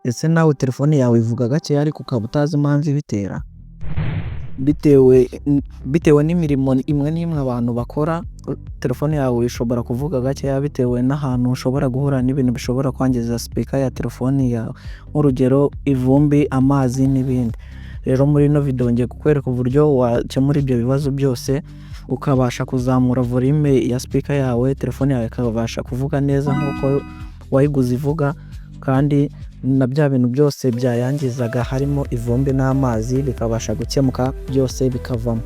Ese nawe telefone yawe ivuga gake ariko ukaba utazi impamvu ibitera? Bitewe n'imirimo imwe n'imwe abantu bakora, telefone yawe ishobora kuvuga gake bitewe n'ahantu ushobora guhura n'ibintu bishobora kwangiza speaker ya telefone yawe, nk'urugero ivumbi, amazi n'ibindi. Rero muri ino video ngiye kukwereka uburyo wakemura ibyo bibazo byose, ukabasha kuzamura volume ya speaker yawe, telefone yawe ikabasha kuvuga neza nk'uko wayiguze ivuga, kandi na bya bintu byose byayangizaga harimo ivumbi n'amazi bikabasha gukemuka byose bikavamo.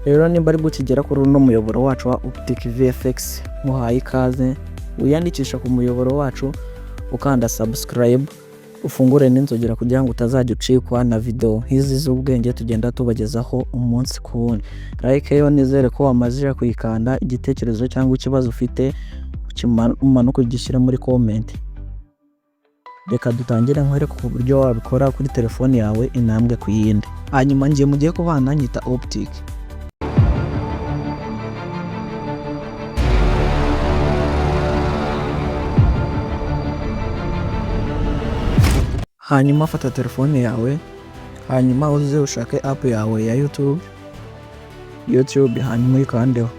Rero nimba ari gukigera kuri uno muyoboro wacu wa OPTIC VFX, muhaye ikaze wiyandikisha ku muyoboro wacu, ukanda subscribe, ufungure n'inzogera kugira ngo utazajya ucikwa na video nk'izi z'ubwenge tugenda tubagezaho umunsi ku wundi. Like yo nizere ko wamaze kuyikanda, igitekerezo cyangwa ikibazo ufite umanuka ugishyira muri comment. Reka dutangire nkwereka uburyo wabikora kuri telefone yawe intambwe ku yindi. Hanyuma ngiye mugiye kubana nyita OPTIC. Hanyuma fata telefone yawe, hanyuma uze ushake app yawe ya YouTube, hanyuma uyikandeho.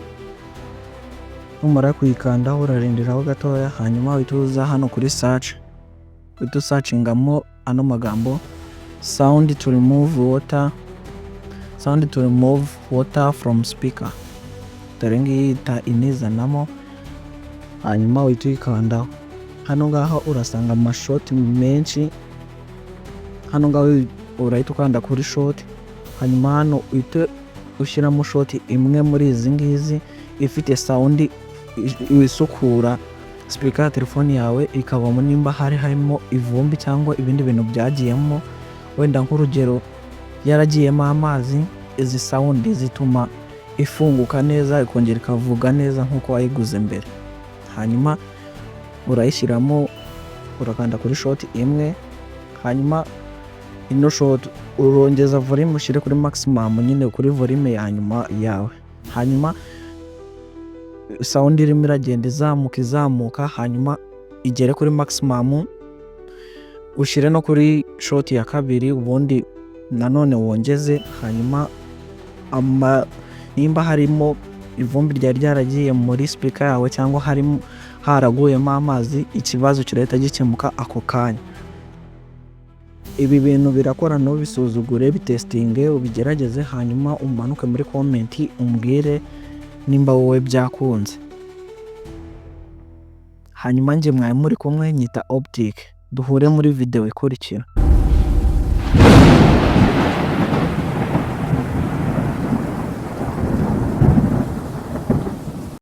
Numara kuyikandaho urarindiraho gatoya, hanyuma uhita hano kuri search. Uhita searchingamo ano magambo sound to remove water from speaker. Dore ngiyi ita inizanamo, hanyuma uhita uyikandaho. Hano ngaho urasanga amashoti menshi. Hano ngaho urahita ukanda kuri shot, hanyuma hano uhita ushyiramo shot imwe muri izi ngizi ifite sound isukura speaker ya telefone yawe, ikabamo nimba harimo ivumbi cyangwa ibindi bintu byagiyemo, wenda nk'urugero yaragiyemo amazi. Izi sound zituma ifunguka neza ikongera ikavuga neza nk'uko wayiguze mbere. Hanyuma urayishyiramo, urakanda kuri shot imwe, hanyuma ino shot urongeza volume ushyire kuri maximum, nyine kuri volume ya nyuma yawe. Hanyuma sound irimo iragenda izamuka, hanyuma igere kuri maximum, ushyire no kuri shot ya kabiri, ubundi nanone wongeze. Hanyuma nimba harimo ivumbi ryaragiye muri speaker yawe cyangwa harimo haraguyemo amazi, ikibazo kirahita gikemuka ako kanya. Ibi bintu birakora, no bisuzugure, bitestinge, ubigerageze, hanyuma umanuke muri comment umbwire nimba wowe byakunze. Hanyuma nje mwari muri kumwe nyita OPTIC, duhure muri video ikurikira.